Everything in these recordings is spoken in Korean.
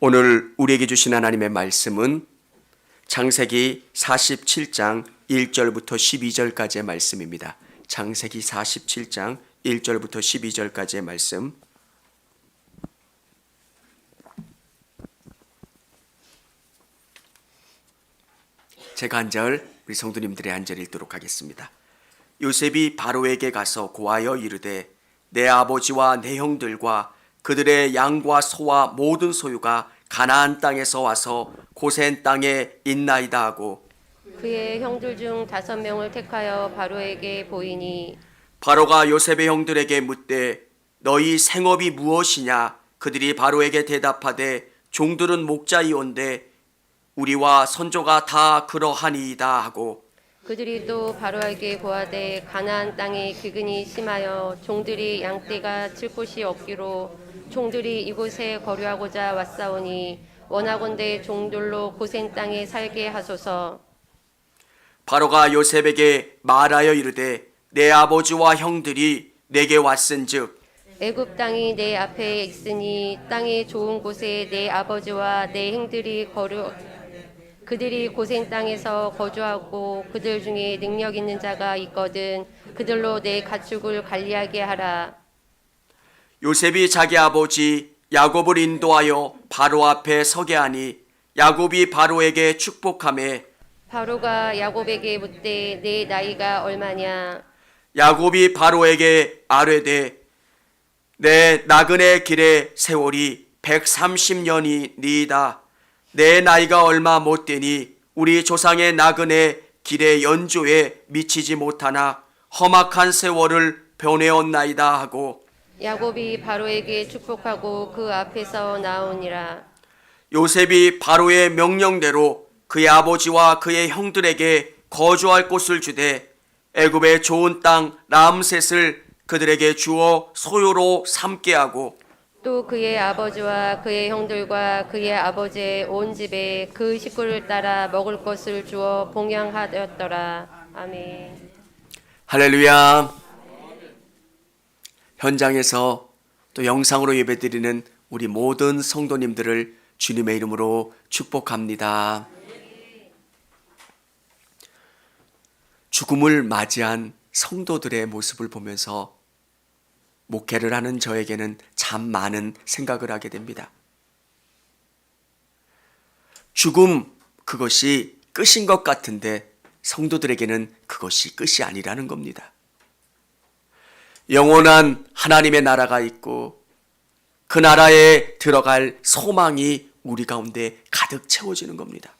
오늘 우리에게 주신 하나님의 말씀은 창세기 47장 1절부터 12절까지의 말씀입니다. 창세기 47장 1절부터 12절까지의 말씀. 제가 한 절, 우리 성도님들의 한 절 읽도록 하겠습니다. 요셉이 바로에게 가서 고하여 이르되 내 아버지와 내 형들과 그들의 양과 소와 모든 소유가 가나안 땅에서 와서 고센 땅에 있나이다 하고 그의 형들 중 5명을 택하여 바로에게 보이니 바로가 요셉의 형들에게 묻되 너희 생업이 무엇이냐? 그들이 바로에게 대답하되 종들은 목자이온데 우리와 선조가 다 그러하니이다 하고 그들이 또 바로에게 고하되 가나안 땅에 기근이 심하여 종들이 양떼가 칠 곳이 없기로 종들이 이곳에 거류하고자 왔사오니 원하건대 종들로 고센 땅에 살게 하소서. 바로가 요셉에게 말하여 이르되 내 아버지와 형들이 내게 왔은즉 애굽 땅이 내 앞에 있으니 땅의 좋은 곳에 내 아버지와 내 형들이 그들이 고센 땅에서 거주하고 그들 중에 능력 있는 자가 있거든 그들로 내 가축을 관리하게 하라. 요셉이 자기 아버지 야곱을 인도하여 바로 앞에 서게 하니 야곱이 바로에게 축복하매 바로가 야곱에게 묻되 내 나이가 얼마냐? 야곱이 바로에게 아뢰되 내 나그네 길의 세월이 130년이니이다. 내 나이가 얼마 못 되니 우리 조상의 나그네 길의 연조에 미치지 못하나 험악한 세월을 보내었나이다 하고 야곱이 바로에게 축복하고 그 앞에서 나오니라. 요셉이 바로의 명령대로 그의 아버지와 그의 형들에게 거주할 곳을 주되 애굽의 좋은 땅 람셋을 그들에게 주어 소유로 삼게 하고 또 그의 아버지와 그의 형들과 그의 아버지의 온 집에 그 식구를 따라 먹을 것을 주어 봉양하였더라. 아멘. 할렐루야. 현장에서 또 영상으로 예배드리는 우리 모든 성도님들을 주님의 이름으로 축복합니다. 죽음을 맞이한 성도들의 모습을 보면서 목회를 하는 저에게는 참 많은 생각을 하게 됩니다. 죽음, 그것이 끝인 것 같은데 성도들에게는 그것이 끝이 아니라는 겁니다. 영원한 하나님의 나라가 있고 그 나라에 들어갈 소망이 우리 가운데 가득 채워지는 겁니다.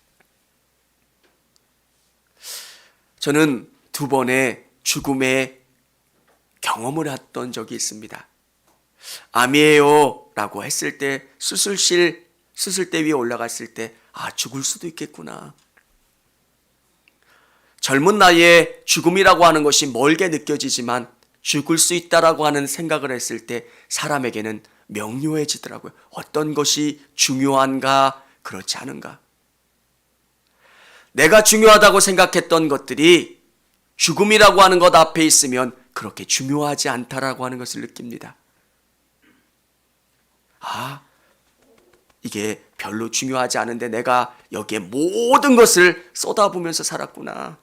저는 2번의 죽음의 경험을 했던 적이 있습니다. 암이에요 라고 했을 때 수술대 위에 올라갔을 때 죽을 수도 있겠구나. 젊은 나이에 죽음이라고 하는 것이 멀게 느껴지지만 죽을 수 있다라고 하는 생각을 했을 때 사람에게는 명료해지더라고요. 어떤 것이 중요한가 그렇지 않은가. 내가 중요하다고 생각했던 것들이 죽음이라고 하는 것 앞에 있으면 그렇게 중요하지 않다라고 하는 것을 느낍니다. 이게 별로 중요하지 않은데 내가 여기에 모든 것을 쏟아부으면서 살았구나.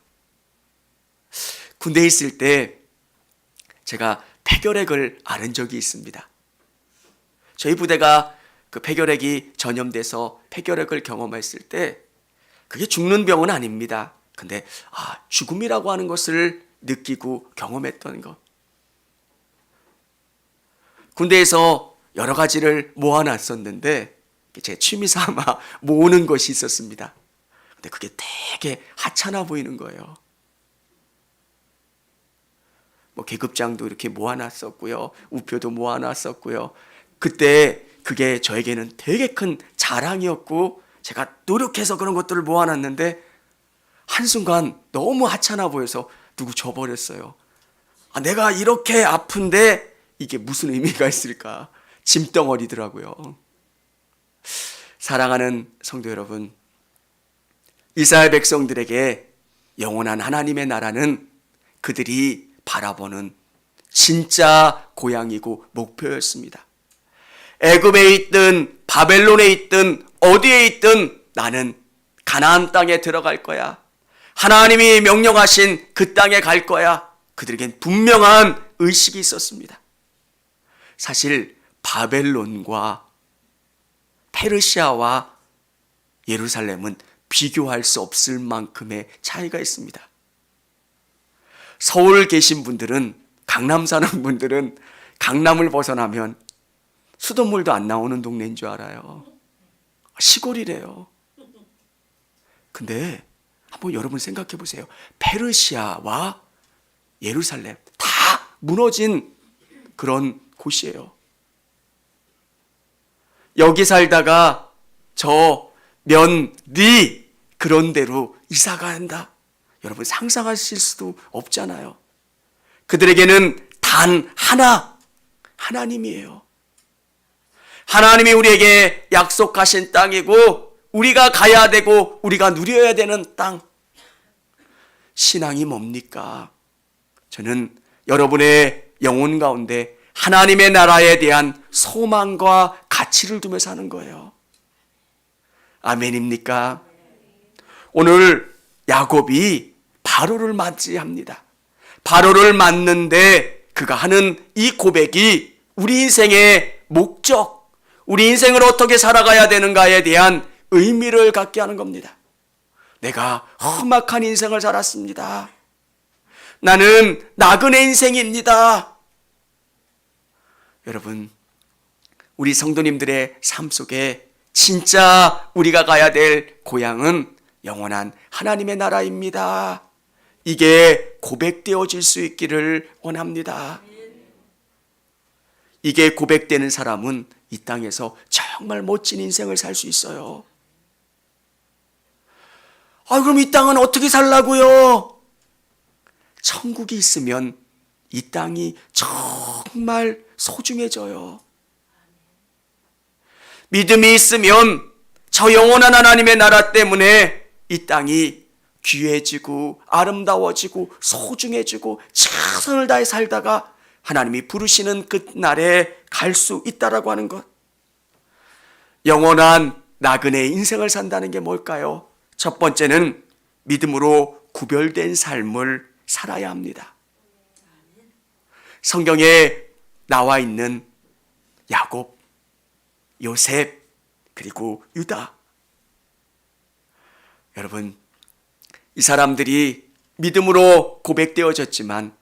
군대에 있을 때 제가 폐결핵을 앓은 적이 있습니다. 저희 부대가 그 폐결핵이 전염돼서 폐결핵을 경험했을 때 그게 죽는 병은 아닙니다. 근데 죽음이라고 하는 것을 느끼고 경험했던 것. 군대에서 여러 가지를 모아놨었는데 제 취미삼아 모으는 것이 있었습니다. 근데 그게 되게 하찮아 보이는 거예요. 계급장도 이렇게 모아놨었고요. 우표도 모아놨었고요. 그때 그게 저에게는 되게 큰 자랑이었고 제가 노력해서 그런 것들을 모아놨는데 한순간 너무 하찮아 보여서 누구 줘버렸어요. 내가 이렇게 아픈데 이게 무슨 의미가 있을까? 짐덩어리더라고요. 사랑하는 성도 여러분, 이스라엘 백성들에게 영원한 하나님의 나라는 그들이 바라보는 진짜 고향이고 목표였습니다. 애굽에 있든 바벨론에 있든 어디에 있든 나는 가나안 땅에 들어갈 거야. 하나님이 명령하신 그 땅에 갈 거야. 그들에겐 분명한 의식이 있었습니다. 사실 바벨론과 페르시아와 예루살렘은 비교할 수 없을 만큼의 차이가 있습니다. 서울 계신 분들은, 강남 사는 분들은 강남을 벗어나면 수돗물도 안 나오는 동네인 줄 알아요. 시골이래요. 근데 한번 여러분 생각해 보세요. 페르시아와 예루살렘 다 무너진 그런 곳이에요. 여기 살다가 저 면리 그런 데로 이사가 한다. 여러분 상상하실 수도 없잖아요. 그들에게는 단 하나, 하나님이에요. 하나님이 우리에게 약속하신 땅이고 우리가 가야 되고 우리가 누려야 되는 땅. 신앙이 뭡니까? 저는 여러분의 영혼 가운데 하나님의 나라에 대한 소망과 가치를 두며 사는 거예요. 아멘입니까? 오늘 야곱이 바로를 맞이합니다. 바로를 맞는데 그가 하는 이 고백이 우리 인생의 목적, 우리 인생을 어떻게 살아가야 되는가에 대한 의미를 갖게 하는 겁니다. 내가 험악한 인생을 살았습니다. 나는 나그네 인생입니다. 여러분, 우리 성도님들의 삶 속에 진짜 우리가 가야 될 고향은 영원한 하나님의 나라입니다. 이게 고백되어질 수 있기를 원합니다. 이게 고백되는 사람은 이 땅에서 정말 멋진 인생을 살 수 있어요. 그럼 이 땅은 어떻게 살라고요? 천국이 있으면 이 땅이 정말 소중해져요. 믿음이 있으면 저 영원한 하나님의 나라 때문에 이 땅이 귀해지고 아름다워지고 소중해지고 최선을 다해 살다가 하나님이 부르시는 그 날에 갈 수 있다라고 하는 것. 영원한 나그네의 인생을 산다는 게 뭘까요? 첫 번째는 믿음으로 구별된 삶을 살아야 합니다. 성경에 나와 있는 야곱, 요셉, 그리고 유다. 여러분, 이 사람들이 믿음으로 고백되어졌지만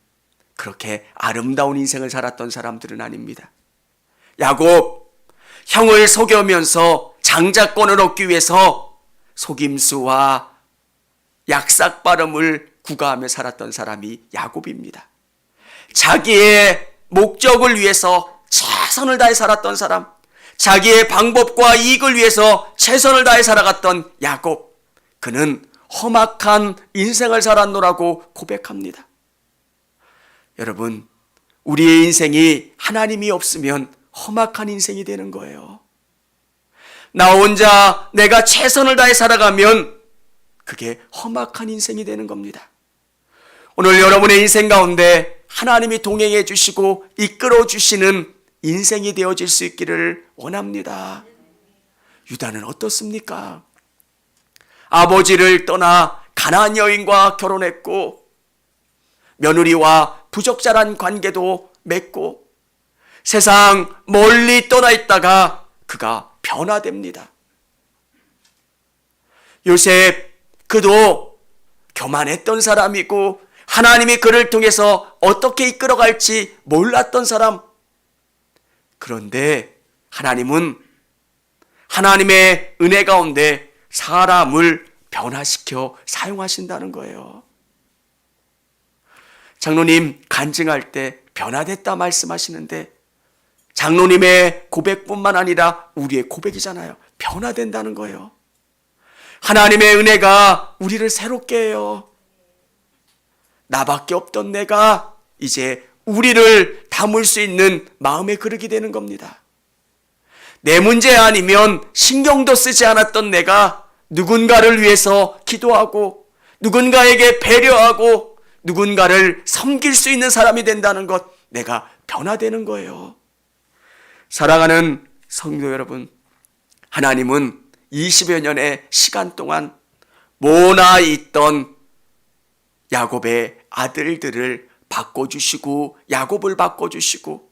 그렇게 아름다운 인생을 살았던 사람들은 아닙니다. 야곱, 형을 속여면서 장자권을 얻기 위해서 속임수와 약삭 발음을 구가하며 살았던 사람이 야곱입니다. 자기의 목적을 위해서 최선을 다해 살았던 사람, 자기의 방법과 이익을 위해서 최선을 다해 살아갔던 야곱, 그는 험악한 인생을 살았노라고 고백합니다. 여러분, 우리의 인생이 하나님이 없으면 험악한 인생이 되는 거예요. 나 혼자 내가 최선을 다해 살아가면 그게 험악한 인생이 되는 겁니다. 오늘 여러분의 인생 가운데 하나님이 동행해 주시고 이끌어 주시는 인생이 되어질 수 있기를 원합니다. 유다는 어떻습니까? 아버지를 떠나 가나안 여인과 결혼했고 며느리와 부적절한 관계도 맺고 세상 멀리 떠나 있다가 그가 변화됩니다. 요셉, 그도 교만했던 사람이고 하나님이 그를 통해서 어떻게 이끌어갈지 몰랐던 사람. 그런데 하나님은 하나님의 은혜 가운데 사람을 변화시켜 사용하신다는 거예요. 장로님 간증할 때 변화됐다 말씀하시는데 장로님의 고백뿐만 아니라 우리의 고백이잖아요. 변화된다는 거예요. 하나님의 은혜가 우리를 새롭게 해요. 나밖에 없던 내가 이제 우리를 담을 수 있는 마음의 그릇이 되는 겁니다. 내 문제 아니면 신경도 쓰지 않았던 내가 누군가를 위해서 기도하고 누군가에게 배려하고 누군가를 섬길 수 있는 사람이 된다는 것, 내가 변화되는 거예요. 사랑하는 성도 여러분, 하나님은 20여 년의 시간 동안 모나 있던 야곱의 아들들을 바꿔주시고, 야곱을 바꿔주시고,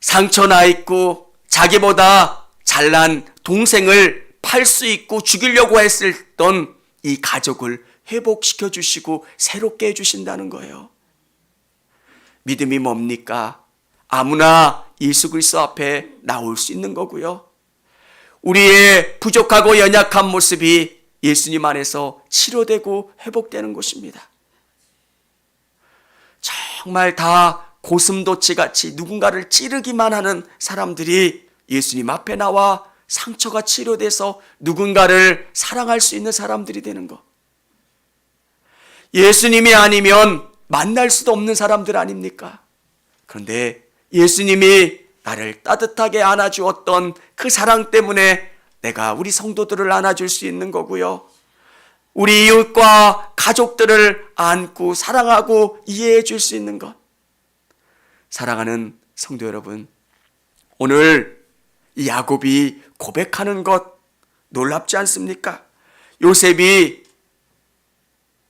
상처나 있고 자기보다 잘난 동생을 팔 수 있고 죽이려고 했었던 이 가족을 회복시켜 주시고 새롭게 해주신다는 거예요. 믿음이 뭡니까? 아무나 예수 그리스도 앞에 나올 수 있는 거고요. 우리의 부족하고 연약한 모습이 예수님 안에서 치료되고 회복되는 것입니다. 정말 다 고슴도치같이 누군가를 찌르기만 하는 사람들이 예수님 앞에 나와 상처가 치료돼서 누군가를 사랑할 수 있는 사람들이 되는 것. 예수님이 아니면 만날 수도 없는 사람들 아닙니까? 그런데 예수님이 나를 따뜻하게 안아주었던 그 사랑 때문에 내가 우리 성도들을 안아줄 수 있는 거고요. 우리 이웃과 가족들을 안고 사랑하고 이해해 줄 수 있는 것. 사랑하는 성도 여러분, 오늘 이 야곱이 고백하는 것 놀랍지 않습니까? 요셉이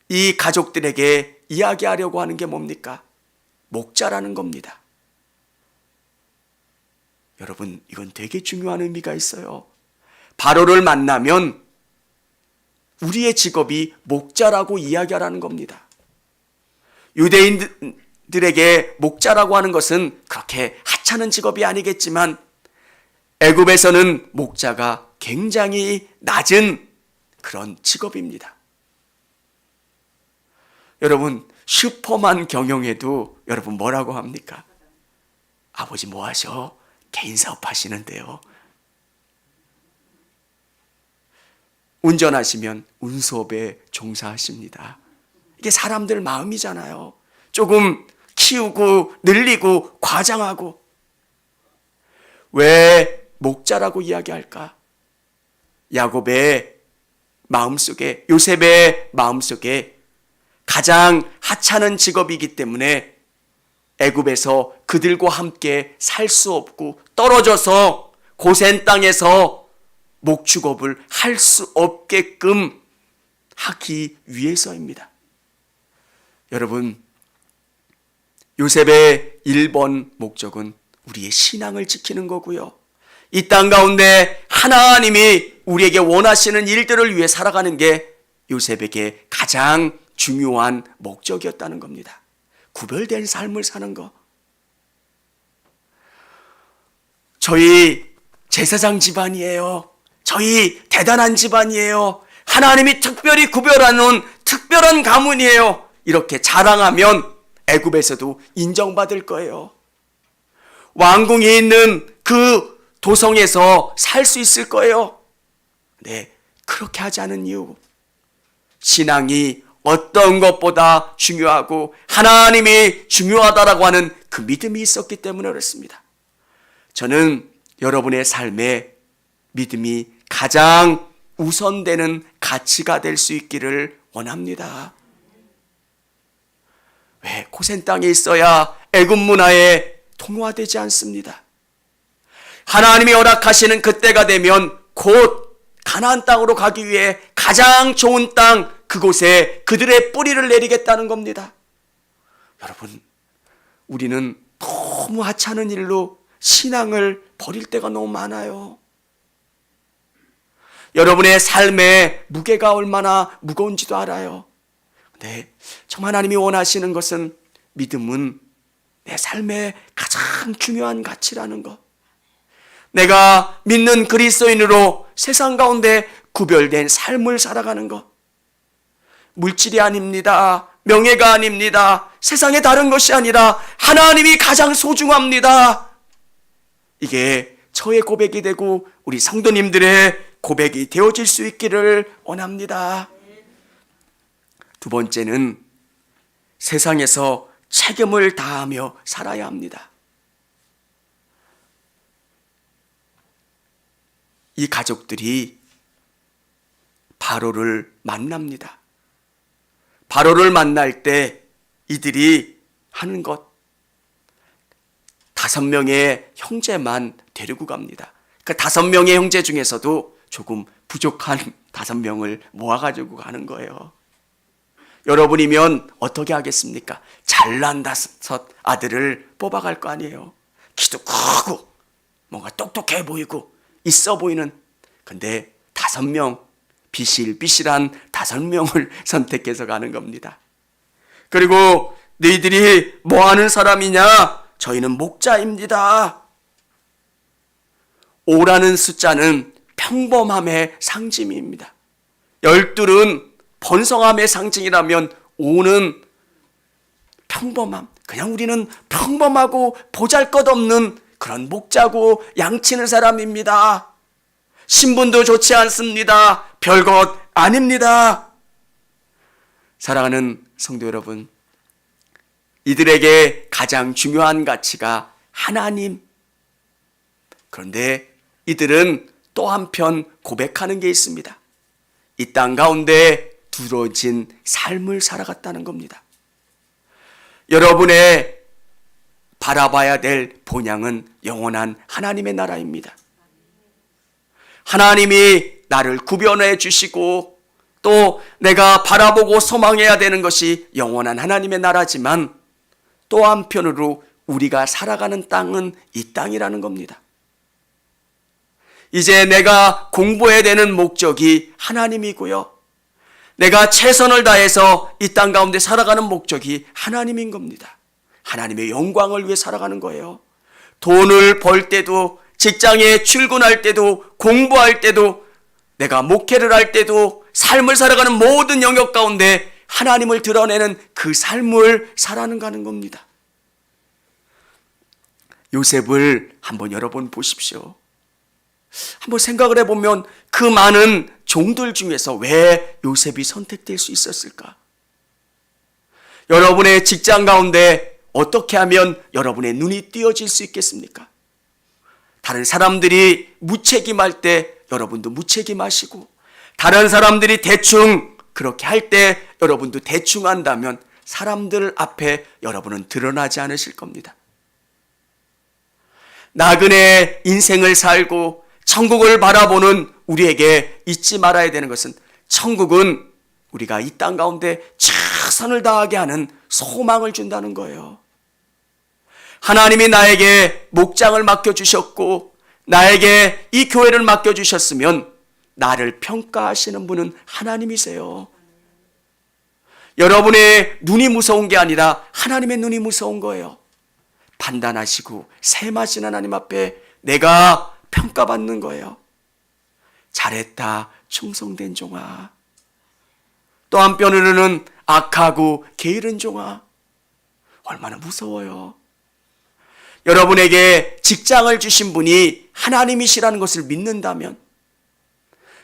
이 가족들에게 이야기하려고 하는 게 뭡니까? 목자라는 겁니다. 여러분, 이건 되게 중요한 의미가 있어요. 바로를 만나면 우리의 직업이 목자라고 이야기하라는 겁니다. 유대인들에게 목자라고 하는 것은 그렇게 하찮은 직업이 아니겠지만 애굽에서는 목자가 굉장히 낮은 그런 직업입니다. 여러분, 슈퍼만 경영해도 여러분 뭐라고 합니까? 아버지 뭐 하셔? 개인 사업 하시는데요. 운전하시면 운수업에 종사하십니다. 이게 사람들 마음이잖아요. 조금 키우고 늘리고 과장하고. 왜 목자라고 이야기할까? 야곱의 마음속에, 요셉의 마음속에 가장 하찮은 직업이기 때문에 애굽에서 그들과 함께 살 수 없고 떨어져서 고센 땅에서 목축업을 할 수 없게끔 하기 위해서입니다. 여러분, 요셉의 1번 목적은 우리의 신앙을 지키는 거고요. 이 땅 가운데 하나님이 우리에게 원하시는 일들을 위해 살아가는 게 요셉에게 가장 중요한 목적이었다는 겁니다. 구별된 삶을 사는 거. 저희 제사장 집안이에요. 저희 대단한 집안이에요. 하나님이 특별히 구별하는 특별한 가문이에요. 이렇게 자랑하면 애굽에서도 인정받을 거예요. 왕궁에 있는 그 도성에서 살 수 있을 거예요. 네, 그렇게 하지 않은 이유. 신앙이 어떤 것보다 중요하고 하나님이 중요하다라고 하는 그 믿음이 있었기 때문에 그렇습니다. 저는 여러분의 삶에 믿음이 가장 우선되는 가치가 될 수 있기를 원합니다. 왜 고센 땅에 있어야 애굽 문화에 통화되지 않습니다. 하나님이 허락하시는 그때가 되면 곧 가나안 땅으로 가기 위해 가장 좋은 땅, 그곳에 그들의 뿌리를 내리겠다는 겁니다. 여러분, 우리는 너무 하찮은 일로 신앙을 버릴 때가 너무 많아요. 여러분의 삶의 무게가 얼마나 무거운지도 알아요. 네, 정말 하나님이 원하시는 것은 믿음은 내 삶의 가장 중요한 가치라는 것. 내가 믿는 그리스도인으로 세상 가운데 구별된 삶을 살아가는 것. 물질이 아닙니다. 명예가 아닙니다. 세상의 다른 것이 아니라 하나님이 가장 소중합니다. 이게 저의 고백이 되고 우리 성도님들의 고백이 되어질 수 있기를 원합니다. 두 번째는 세상에서 책임을 다하며 살아야 합니다. 이 가족들이 바로를 만납니다. 바로를 만날 때 이들이 하는 것, 5명의 형제만 데리고 갑니다. 그 5명의 형제 중에서도 조금 부족한 5명을 모아가지고 가는 거예요. 여러분이면 어떻게 하겠습니까? 잘난 5 아들을 뽑아갈 거 아니에요. 키도 크고 뭔가 똑똑해 보이고 있어 보이는, 근데 5명, 비실비실한 5명을 선택해서 가는 겁니다. 그리고 너희들이 뭐 하는 사람이냐? 저희는 목자입니다. 5라는 숫자는 평범함의 상징입니다. 12은 번성함의 상징이라면 5는 평범함, 그냥 우리는 평범하고 보잘것없는 그런 목자고 양치는 사람입니다. 신분도 좋지 않습니다. 별것 아닙니다. 사랑하는 성도 여러분, 이들에게 가장 중요한 가치가 하나님. 그런데 이들은 또 한편 고백하는 게 있습니다. 이 땅 가운데 두려워진 삶을 살아갔다는 겁니다. 여러분의 바라봐야 될 본향은 영원한 하나님의 나라입니다. 하나님이 나를 구별해 주시고 또 내가 바라보고 소망해야 되는 것이 영원한 하나님의 나라지만 또 한편으로 우리가 살아가는 땅은 이 땅이라는 겁니다. 이제 내가 공부해야 되는 목적이 하나님이고요. 내가 최선을 다해서 이 땅 가운데 살아가는 목적이 하나님인 겁니다. 하나님의 영광을 위해 살아가는 거예요. 돈을 벌 때도, 직장에 출근할 때도, 공부할 때도, 내가 목회를 할 때도, 삶을 살아가는 모든 영역 가운데 하나님을 드러내는 그 삶을 살아가는 겁니다. 요셉을 한번 여러분 보십시오. 한번 생각을 해보면 그 많은 종들 중에서 왜 요셉이 선택될 수 있었을까? 여러분의 직장 가운데 어떻게 하면 여러분의 눈이 띄어질 수 있겠습니까? 다른 사람들이 무책임할 때 여러분도 무책임하시고, 다른 사람들이 대충 그렇게 할 때 여러분도 대충 한다면 사람들 앞에 여러분은 드러나지 않으실 겁니다. 나그네 인생을 살고 천국을 바라보는 우리에게 잊지 말아야 되는 것은, 천국은 우리가 이 땅 가운데 최선을 다하게 하는 소망을 준다는 거예요. 하나님이 나에게 목장을 맡겨주셨고 나에게 이 교회를 맡겨주셨으면 나를 평가하시는 분은 하나님이세요. 여러분의 눈이 무서운 게 아니라 하나님의 눈이 무서운 거예요. 판단하시고 셈하시는 하나님 앞에 내가 평가받는 거예요. 잘했다, 충성된 종아. 또 한편으로는 악하고 게으른 종아. 얼마나 무서워요. 여러분에게 직장을 주신 분이 하나님이시라는 것을 믿는다면,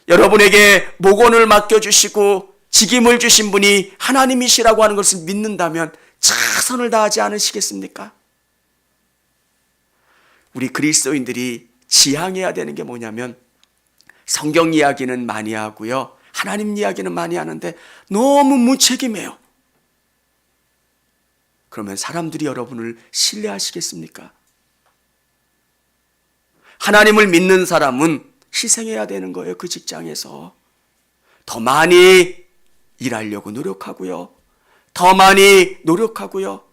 여러분에게 목원을 맡겨주시고 직임을 주신 분이 하나님이시라고 하는 것을 믿는다면 최선을 다하지 않으시겠습니까? 우리 그리스도인들이 지향해야 되는 게 뭐냐면, 성경 이야기는 많이 하고요, 하나님 이야기는 많이 하는데 너무 무책임해요. 그러면 사람들이 여러분을 신뢰하시겠습니까? 하나님을 믿는 사람은 희생해야 되는 거예요. 그 직장에서 더 많이 일하려고 노력하고요, 더 많이 노력하고요,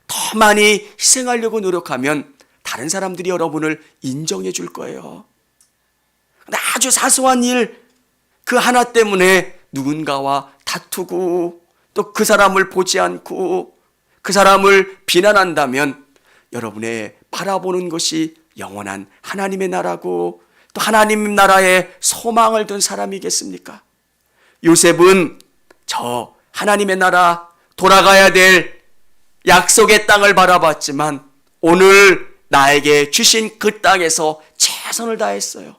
더 많이 희생하려고 노력하면 다른 사람들이 여러분을 인정해 줄 거예요. 근데 아주 사소한 일 그 하나 때문에 누군가와 다투고 또 그 사람을 보지 않고 그 사람을 비난한다면 여러분의 바라보는 것이 영원한 하나님의 나라고 또 하나님 나라에 소망을 둔 사람이겠습니까? 요셉은 저 하나님의 나라, 돌아가야 될 약속의 땅을 바라봤지만 오늘 나에게 주신 그 땅에서 최선을 다했어요.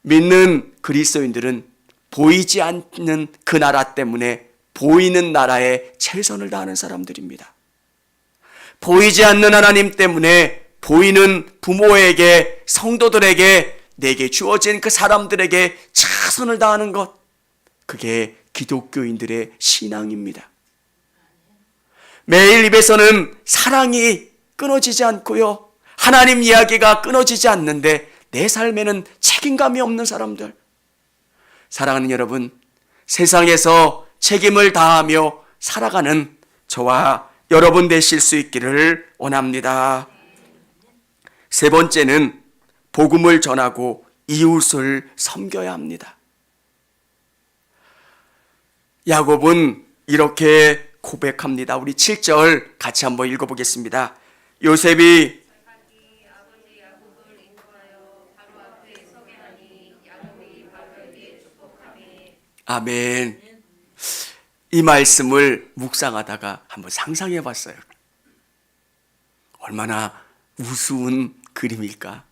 믿는 그리스도인들은 보이지 않는 그 나라 때문에 보이는 나라에 최선을 다하는 사람들입니다. 보이지 않는 하나님 때문에 보이는 부모에게, 성도들에게, 내게 주어진 그 사람들에게 최선을 다하는 것, 그게 기독교인들의 신앙입니다. 매일 입에서는 사랑이 끊어지지 않고요, 하나님 이야기가 끊어지지 않는데 내 삶에는 책임감이 없는 사람들. 사랑하는 여러분, 세상에서 책임을 다하며 살아가는 저와 여러분 되실 수 있기를 원합니다. 세 번째는 복음을 전하고 이웃을 섬겨야 합니다. 야곱은 이렇게 고백합니다. 우리 7절 같이 한번 읽어보겠습니다. 요셉이 아멘. 이 말씀을 묵상하다가 한번 상상해 봤어요. 얼마나 우스운 그림일까?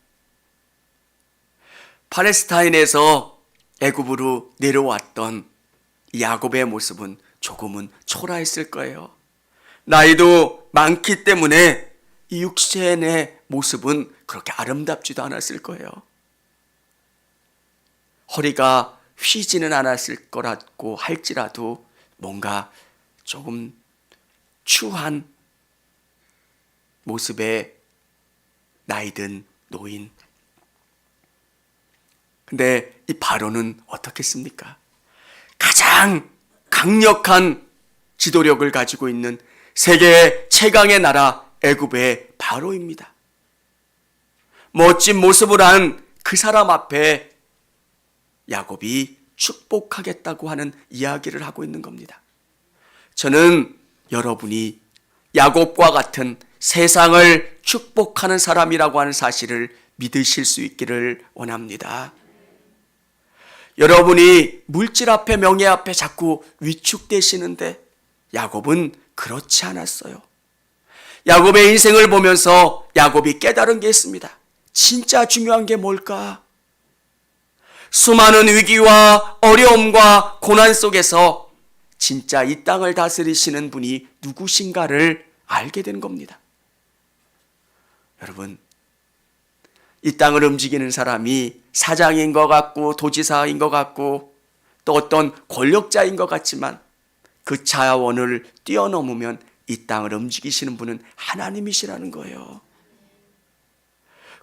팔레스타인에서 애굽으로 내려왔던 야곱의 모습은 조금은 초라했을 거예요. 나이도 많기 때문에 이 육신의 모습은 그렇게 아름답지도 않았을 거예요. 허리가 휘지는 않았을 거라고 할지라도 뭔가 조금 추한 모습의 나이든 노인. 근데 이 바로는 어떻겠습니까? 가장 강력한 지도력을 가지고 있는 세계 최강의 나라 애굽의 바로입니다. 멋진 모습을 한 그 사람 앞에 야곱이 축복하겠다고 하는 이야기를 하고 있는 겁니다. 저는 여러분이 야곱과 같은 세상을 축복하는 사람이라고 하는 사실을 믿으실 수 있기를 원합니다. 여러분이 물질 앞에 명예 앞에 자꾸 위축되시는데 야곱은 그렇지 않았어요. 야곱의 인생을 보면서 야곱이 깨달은 게 있습니다. 진짜 중요한 게 뭘까? 수많은 위기와 어려움과 고난 속에서 진짜 이 땅을 다스리시는 분이 누구신가를 알게 된 겁니다. 여러분, 이 땅을 움직이는 사람이 사장인 것 같고 도지사인 것 같고 또 어떤 권력자인 것 같지만 그 차원을 뛰어넘으면 이 땅을 움직이시는 분은 하나님이시라는 거예요.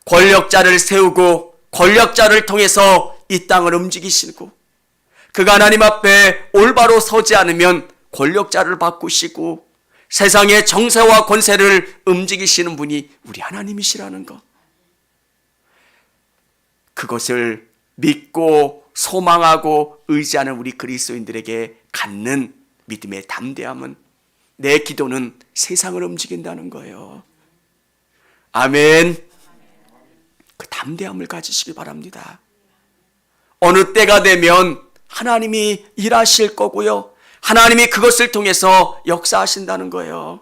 권력자를 세우고 권력자를 통해서 이 땅을 움직이시고 그가 하나님 앞에 올바로 서지 않으면 권력자를 바꾸시고 세상의 정세와 권세를 움직이시는 분이 우리 하나님이시라는 것. 그것을 믿고 소망하고 의지하는 우리 그리스도인들에게 갖는 믿음의 담대함은 내 기도는 세상을 움직인다는 거예요. 아멘. 그 담대함을 가지시기 바랍니다. 어느 때가 되면 하나님이 일하실 거고요. 하나님이 그것을 통해서 역사하신다는 거예요.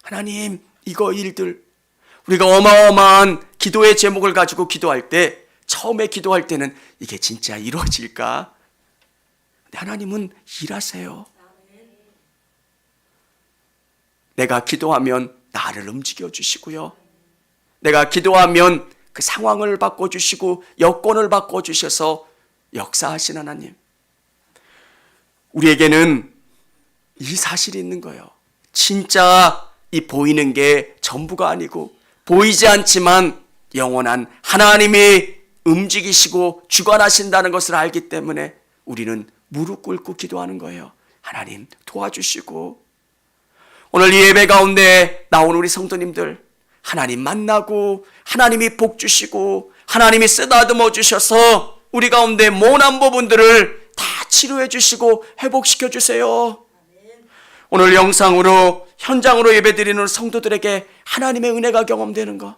하나님, 이거 일들 우리가 어마어마한 기도의 제목을 가지고 기도할 때 처음에 기도할 때는 이게 진짜 이루어질까? 근데 하나님은 일하세요. 내가 기도하면 나를 움직여 주시고요. 내가 기도하면 그 상황을 바꿔주시고 여건을 바꿔주셔서 역사하신 하나님. 우리에게는 이 사실이 있는 거예요. 진짜 이 보이는 게 전부가 아니고 보이지 않지만 영원한 하나님이 움직이시고 주관하신다는 것을 알기 때문에 우리는 무릎 꿇고 기도하는 거예요. 하나님 도와주시고 오늘 이 예배 가운데 나온 우리 성도님들 하나님 만나고 하나님이 복 주시고 하나님이 쓰다듬어 주셔서 우리 가운데 모난 부분들을 다 치료해 주시고 회복시켜 주세요. 오늘 영상으로 현장으로 예배드리는 성도들에게 하나님의 은혜가 경험되는 거.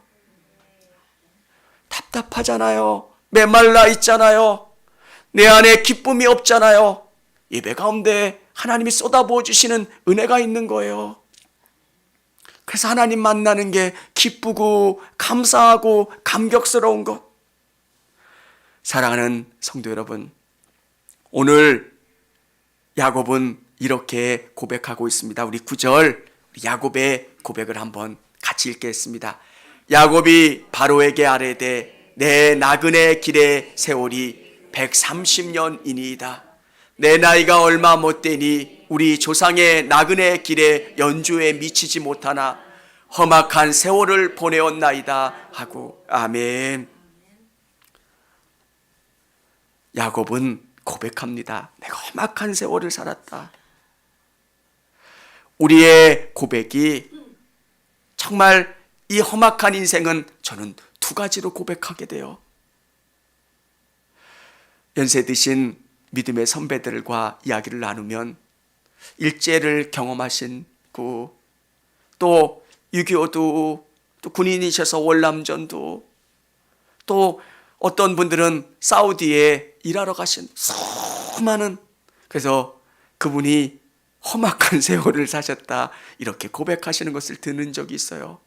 답답하잖아요. 메말라 있잖아요. 내 안에 기쁨이 없잖아요. 예배 가운데 하나님이 쏟아부어 주시는 은혜가 있는 거예요. 그래서 하나님 만나는 게 기쁘고 감사하고 감격스러운 것. 사랑하는 성도 여러분, 오늘 야곱은 이렇게 고백하고 있습니다. 우리 9절 야곱의 고백을 한번 같이 읽겠습니다. 야곱이 바로에게 아뢰되 내 나그네 길의 세월이 130년이니이다. 내 나이가 얼마 못되니 우리 조상의 나그네 길에 연주에 미치지 못하나 험악한 세월을 보내었나이다 하고. 아멘. 야곱은 고백합니다. 내가 험악한 세월을 살았다. 우리의 고백이 정말 이 험악한 인생은 저는 두 가지로 고백하게 돼요. 연세 드신 믿음의 선배들과 이야기를 나누면 일제를 경험하시고 또 6.25도 또 군인이셔서 월남전도 또 어떤 분들은 사우디에 일하러 가신 수많은, 그래서 그분이 험악한 세월을 사셨다 이렇게 고백하시는 것을 듣는 적이 있어요.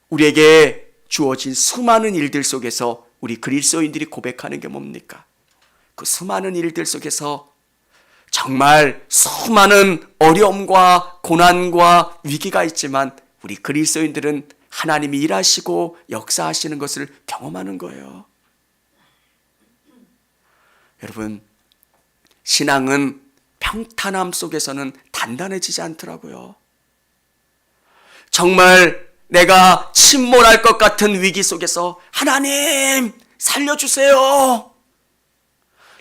우리에게 주어진 수많은 일들 속에서 우리 그리스도인들이 고백하는 게 뭡니까? 그 수많은 일들 속에서 정말 수많은 어려움과 고난과 위기가 있지만 우리 그리스도인들은 하나님이 일하시고 역사하시는 것을 경험하는 거예요. 여러분, 신앙은 평탄함 속에서는 단단해지지 않더라고요. 정말 내가 침몰할 것 같은 위기 속에서 하나님 살려주세요.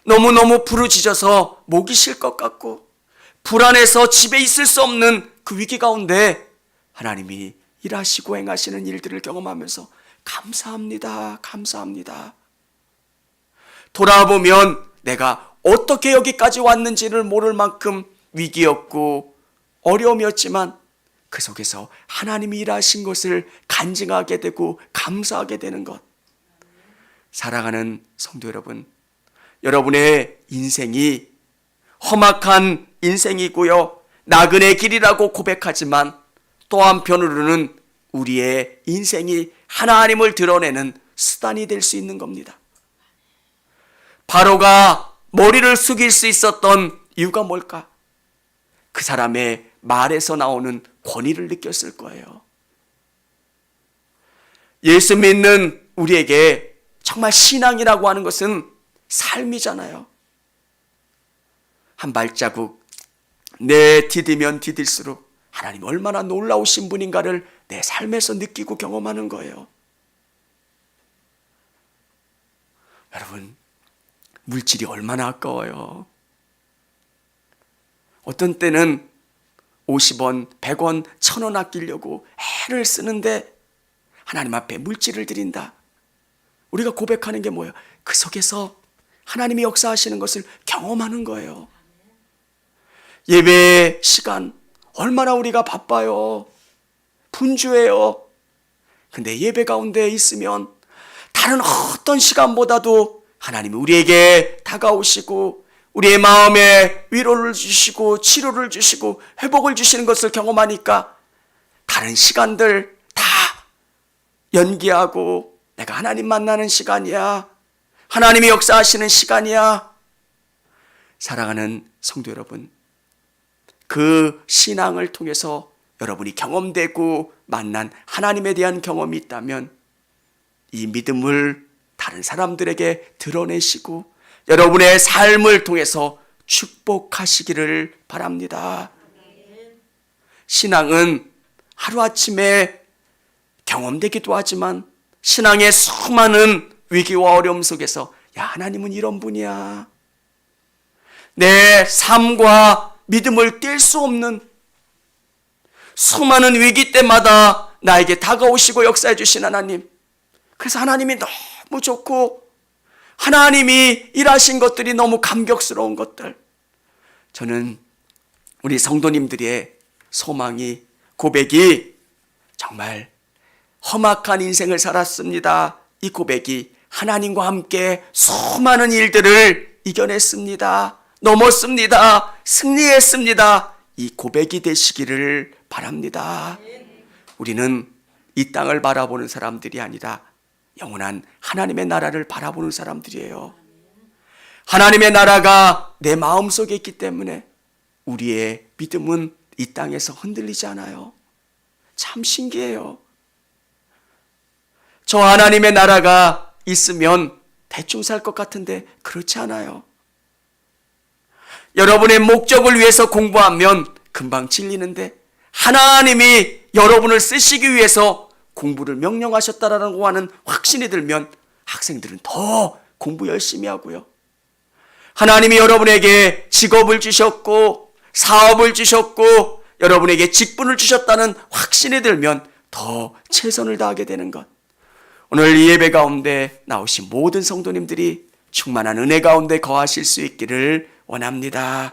너무너무 부르짖어서 목이 쉴 것 같고 불안해서 집에 있을 수 없는 그 위기 가운데 하나님이 일하시고 행하시는 일들을 경험하면서 감사합니다. 감사합니다. 돌아보면 내가 어떻게 여기까지 왔는지를 모를 만큼 위기였고 어려움이었지만 그 속에서 하나님이 일하신 것을 간증하게 되고 감사하게 되는 것. 사랑하는 성도 여러분, 여러분의 인생이 험악한 인생이고요, 나그네 길이라고 고백하지만 또 한편으로는 우리의 인생이 하나님을 드러내는 수단이 될 수 있는 겁니다. 바로가 머리를 숙일 수 있었던 이유가 뭘까? 그 사람의 말에서 나오는 권위를 느꼈을 거예요. 예수 믿는 우리에게 정말 신앙이라고 하는 것은 삶이잖아요. 한 발자국 디디면 디딜수록 하나님 얼마나 놀라우신 분인가를 내 삶에서 느끼고 경험하는 거예요. 여러분, 물질이 얼마나 아까워요. 어떤 때는 50원, 100원, 1000원 아끼려고 애를 쓰는데 하나님 앞에 물질을 드린다. 우리가 고백하는 게 뭐예요? 그 속에서 하나님이 역사하시는 것을 경험하는 거예요. 예배 시간 얼마나 우리가 바빠요. 분주해요. 근데 예배 가운데 있으면 다른 어떤 시간보다도 하나님이 우리에게 다가오시고 우리의 마음에 위로를 주시고 치료를 주시고 회복을 주시는 것을 경험하니까 다른 시간들 다 연기하고 내가 하나님 만나는 시간이야. 하나님이 역사하시는 시간이야. 사랑하는 성도 여러분, 그 신앙을 통해서 여러분이 경험되고 만난 하나님에 대한 경험이 있다면 이 믿음을 다른 사람들에게 드러내시고 여러분의 삶을 통해서 축복하시기를 바랍니다. 신앙은 하루아침에 경험되기도 하지만 신앙의 수많은 위기와 어려움 속에서 야, 하나님은 이런 분이야. 내 삶과 믿음을 뗄 수 없는 수많은 위기 때마다 나에게 다가오시고 역사해 주신 하나님. 그래서 하나님이 너무 좋고 하나님이 일하신 것들이 너무 감격스러운 것들. 저는 우리 성도님들의 소망이, 고백이 정말 험악한 인생을 살았습니다. 이 고백이 하나님과 함께 수많은 일들을 이겨냈습니다. 넘었습니다. 승리했습니다. 이 고백이 되시기를 바랍니다. 우리는 이 땅을 바라보는 사람들이 아니라 영원한 하나님의 나라를 바라보는 사람들이에요. 하나님의 나라가 내 마음속에 있기 때문에 우리의 믿음은 이 땅에서 흔들리지 않아요. 참 신기해요. 저 하나님의 나라가 있으면 대충 살 것 같은데 그렇지 않아요. 여러분의 목적을 위해서 공부하면 금방 질리는데 하나님이 여러분을 쓰시기 위해서 공부를 명령하셨다라고 하는 확신이 들면 학생들은 더 공부 열심히 하고요. 하나님이 여러분에게 직업을 주셨고 사업을 주셨고 여러분에게 직분을 주셨다는 확신이 들면 더 최선을 다하게 되는 것. 오늘 이 예배 가운데 나오신 모든 성도님들이 충만한 은혜 가운데 거하실 수 있기를 원합니다.